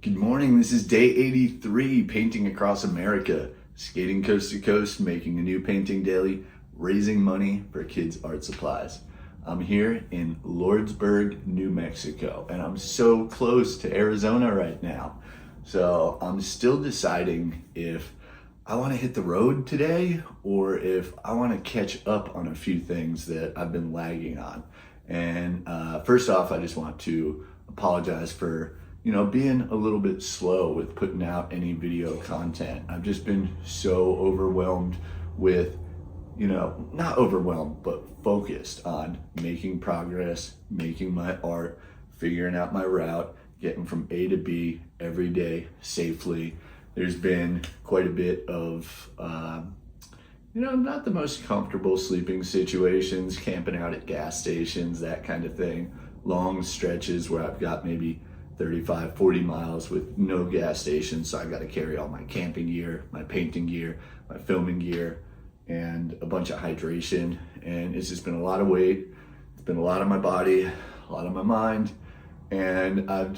Good morning, this is day 83, painting across America, skating coast to coast, making a new painting daily, raising money for kids' art supplies. I'm here in Lordsburg, New Mexico, and I'm so close to Arizona right now. So I'm still deciding if I want to hit the road today or if I want to catch up on a few things that I've been lagging on. And first off, I just want to apologize for being a little bit slow with putting out any video content. I've just been so overwhelmed with, not overwhelmed, but focused on making progress, making my art, figuring out my route, getting from A to B every day safely. There's been quite a bit of, not the most comfortable sleeping situations, camping out at gas stations, that kind of thing. Long stretches where I've got maybe 35, 40 miles with no gas station, so I got to carry all my camping gear, my painting gear, my filming gear, and a bunch of hydration. And it's just been a lot of weight. It's been a lot on my body, a lot on my mind, and I've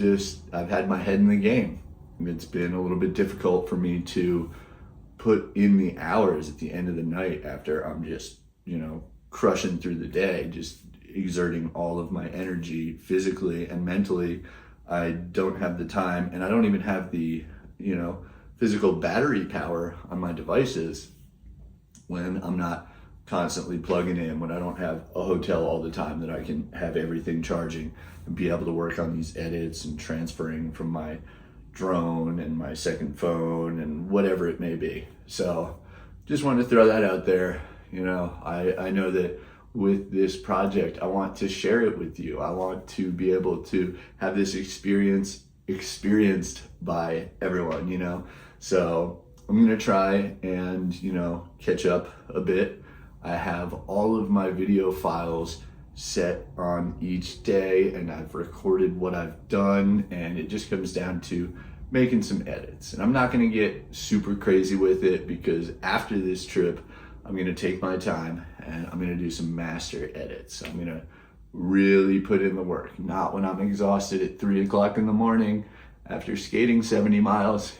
had my head in the game. It's been a little bit difficult for me to put in the hours at the end of the night after I'm just, crushing through the day, just exerting all of my energy physically and mentally. I don't have the time, and I don't even have the, physical battery power on my devices when I'm not constantly plugging in, when I don't have a hotel all the time that I can have everything charging and be able to work on these edits and transferring from my drone and my second phone and whatever it may be. So just wanted to throw that out there. I know that with this project, I want to share it with you. I want to be able to have this experience experienced by everyone, So I'm gonna try and, catch up a bit. I have all of my video files set on each day, and I've recorded what I've done, and it just comes down to making some edits. And I'm not gonna get super crazy with it because after this trip, I'm gonna take my time and I'm gonna do some master edits. I'm gonna really put in the work, not when I'm exhausted at 3 o'clock in the morning after skating 70 miles,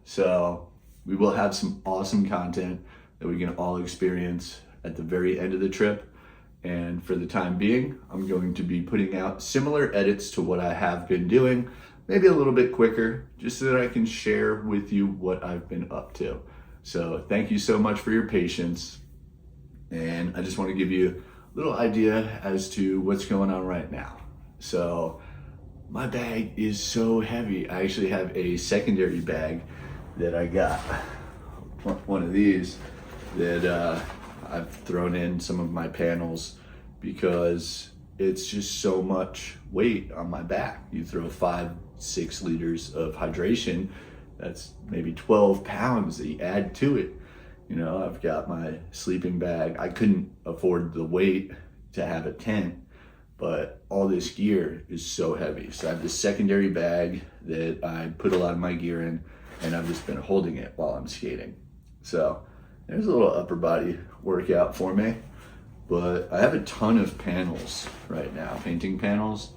So we will have some awesome content that we can all experience at the very end of the trip. And for the time being, I'm going to be putting out similar edits to what I have been doing, maybe a little bit quicker, just so that I can share with you what I've been up to. So thank you so much for your patience. And I just want to give you a little idea as to what's going on right now. So my bag is so heavy. I actually have a secondary bag that I got, one of these, that I've thrown in some of my panels because it's just so much weight on my back. You throw 5-6 liters of hydration, that's maybe 12 pounds that you add to it. I've got my sleeping bag. I couldn't afford the weight to have a tent, but all this gear is so heavy. So I have this secondary bag that I put a lot of my gear in, and I've just been holding it while I'm skating. So there's a little upper body workout for me. But I have a ton of panels right now, painting panels,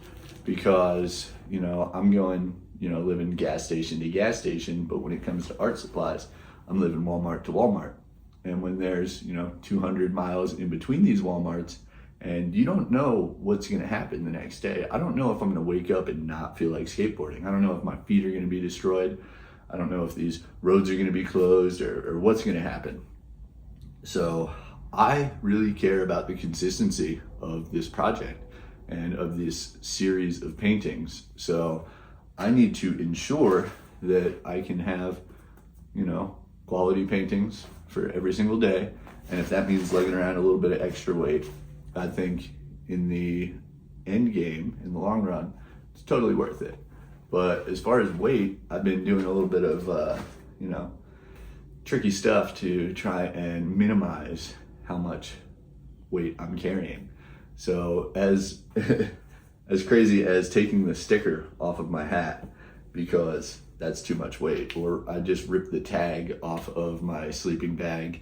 because, I'm going, living gas station to gas station, but when it comes to art supplies, I'm living Walmart to Walmart. And when there's, 200 miles in between these Walmarts, and you don't know what's gonna happen the next day. I don't know if I'm gonna wake up and not feel like skateboarding. I don't know if my feet are gonna be destroyed. I don't know if these roads are gonna be closed or what's gonna happen. So I really care about the consistency of this project and of this series of paintings. So I need to ensure that I can have, quality paintings for every single day. And if that means lugging around a little bit of extra weight, I think in the end game, in the long run, it's totally worth it. But as far as weight, I've been doing a little bit of, tricky stuff to try and minimize how much weight I'm carrying. So as as crazy as taking the sticker off of my hat because that's too much weight, or I just ripped the tag off of my sleeping bag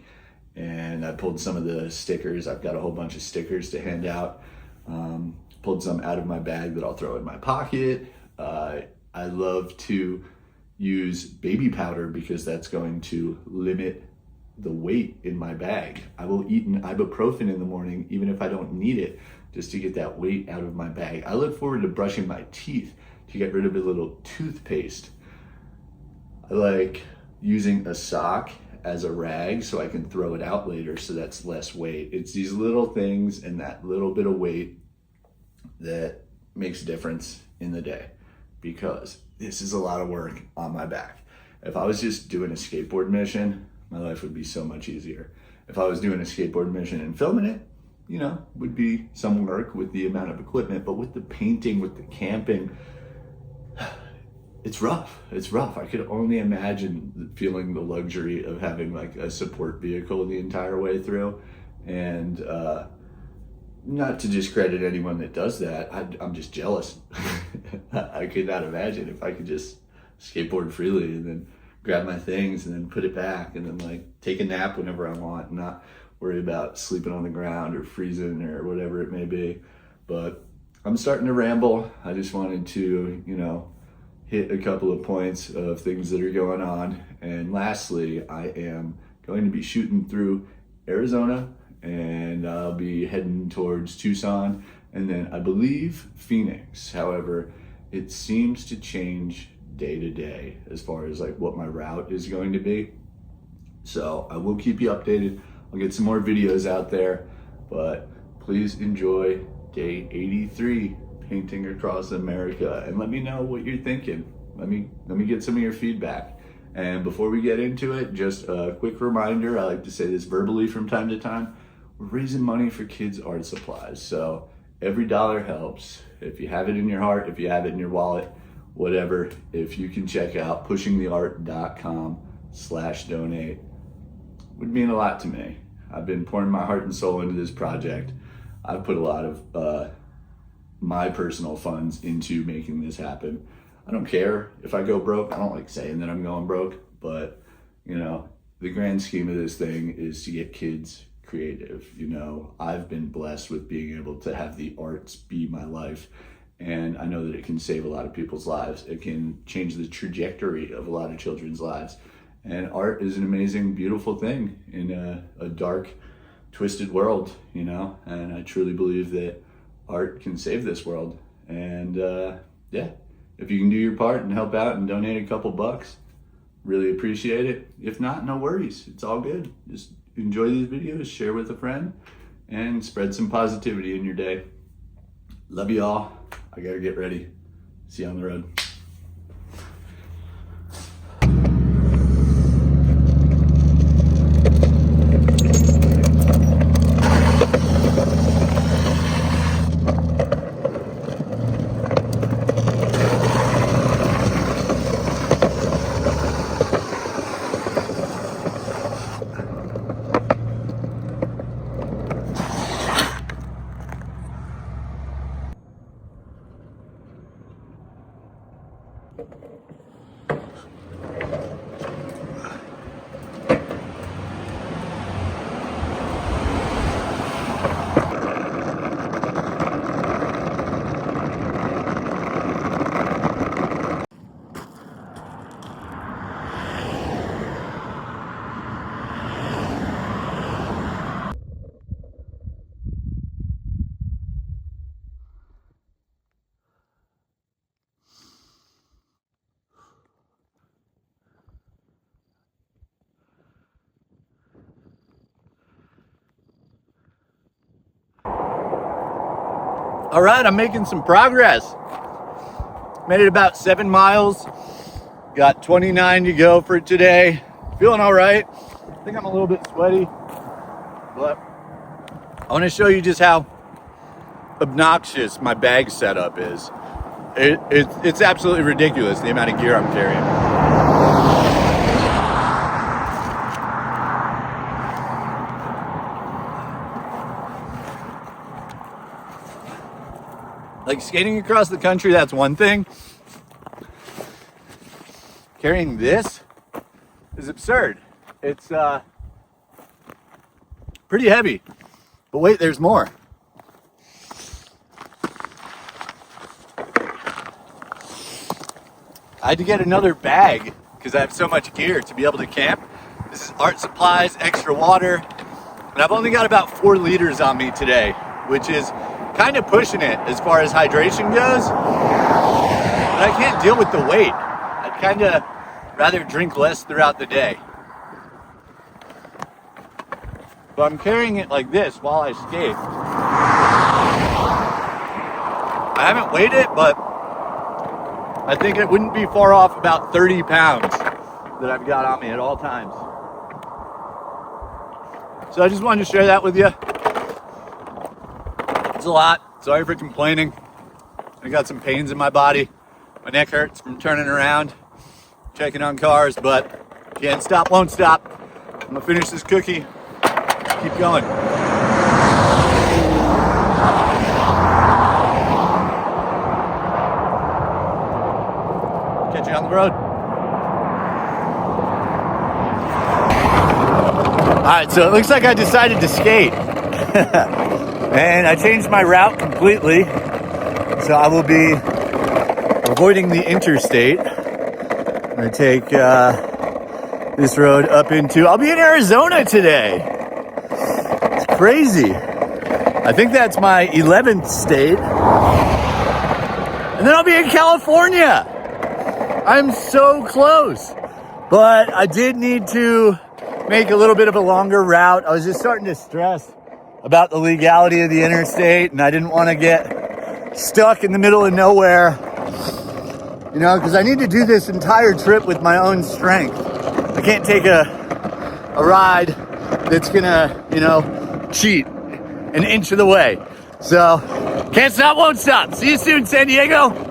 and I pulled some of the stickers. I've got a whole bunch of stickers to hand out. Pulled some out of my bag that I'll throw in my pocket. I I love to use baby powder because that's going to limit the weight in my bag. I will eat an ibuprofen in the morning, even if I don't need it, just to get that weight out of my bag. I look forward to brushing my teeth to get rid of a little toothpaste. I like using a sock as a rag so I can throw it out later, so that's less weight. It's these little things and that little bit of weight that makes a difference in the day, because this is a lot of work on my back. If I was just doing a skateboard mission, my life would be so much easier. If I was doing a skateboard mission and filming it, you know, would be some work with the amount of equipment, but with the painting, with the camping, it's rough. It's rough. I could only imagine feeling the luxury of having like a support vehicle the entire way through. And not to discredit anyone that does that, I'm just jealous. I could not imagine if I could just skateboard freely and then grab my things and then put it back and then like take a nap whenever I want and not worry about sleeping on the ground or freezing or whatever it may be. But I'm starting to ramble. I just wanted to, you know, hit a couple of points of things that are going on. And lastly, I am going to be shooting through Arizona, and I'll be heading towards Tucson and then I believe Phoenix. However, it seems to change day to day as far as like what my route is going to be. So I will keep you updated. I'll get some more videos out there, but please enjoy day 83 painting across America, and let me know what you're thinking. Let me get some of your feedback. And before we get into it, just a quick reminder, I like to say this verbally from time to time, we're raising money for kids' art supplies. So every dollar helps. If you have it in your heart, if you have it in your wallet, whatever, if you can check out pushingtheart.com/donate, would mean a lot to me. I've been pouring my heart and soul into this project. I've put a lot of my personal funds into making this happen. I don't care if I go broke. I don't like saying that I'm going broke, but you know, the grand scheme of this thing is to get kids creative. You know, I've been blessed with being able to have the arts be my life, and I know that it can save a lot of people's lives. It can change the trajectory of a lot of children's lives. And art is an amazing, beautiful thing in a dark, twisted world, you know, and I truly believe that art can save this world. And yeah, if you can do your part and help out and donate a couple bucks, really appreciate it. If not, no worries, it's all good. Just enjoy these videos, share with a friend, and spread some positivity in your day. Love you all. I gotta get ready. See you on the road. All right, I'm making some progress. Made it about 7 miles. Got 29 to go for today. Feeling all right. I think I'm a little bit sweaty, but I want to show you just how obnoxious my bag setup is. It's absolutely ridiculous, the amount of gear I'm carrying. Like skating across the country, that's one thing. Carrying this is absurd. It's pretty heavy, but wait, there's more. I had to get another bag because I have so much gear to be able to camp. This is art supplies, extra water, and I've only got about 4 liters on me today, which is kind of pushing it as far as hydration goes, but I can't deal with the weight. I'd kind of rather drink less throughout the day. But I'm carrying it like this while I skate. I haven't weighed it, but I think it wouldn't be far off about 30 pounds that I've got on me at all times. So I just wanted to share that with you. It's a lot. Sorry for complaining. I got some pains in my body. My neck hurts from turning around, checking on cars, but can't stop, won't stop. I'm gonna finish this cookie. Keep going. Catch you on the road. All right, so it looks like I decided to skate. And I changed my route completely. So I will be avoiding the interstate. I'm gonna take this road up into, I'll be in Arizona today. It's crazy. I think that's my 11th state. And then I'll be in California. I'm so close. But I did need to make a little bit of a longer route. I was just starting to stress about the legality of the interstate, and I didn't want to get stuck in the middle of nowhere, you know, because I need to do this entire trip with my own strength. I can't take a ride that's gonna, you know, cheat an inch of the way. So, can't stop, won't stop. See you soon, San Diego.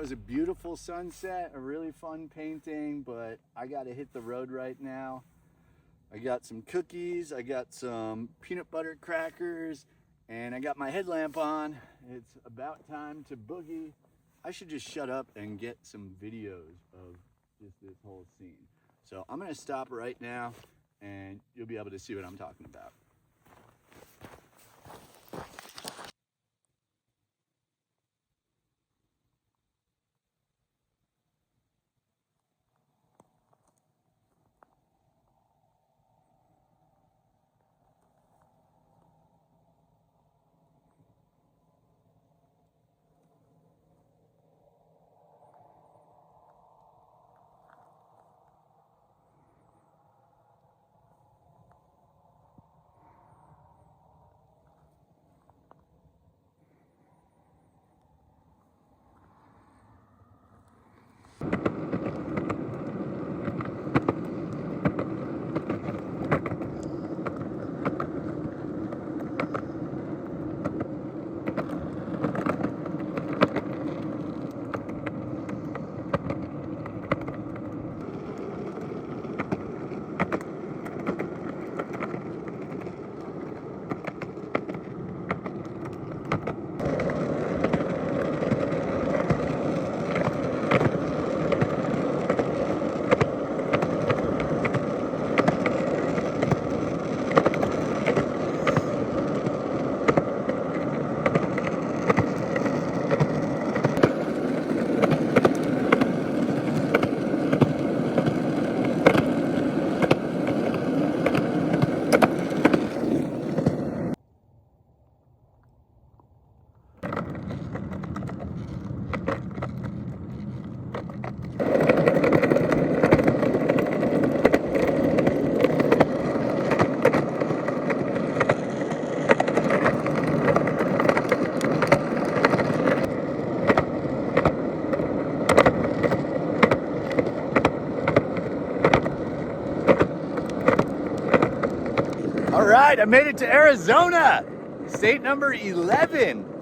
was a beautiful sunset, a really fun painting, but I gotta hit the road right now. I got some cookies, I got some peanut butter crackers, and I got my headlamp on. It's about time to boogie. I should just shut up and get some videos of just this whole scene. So I'm gonna stop right now and you'll be able to see what I'm talking about. All right, I made it to Arizona, state number 11.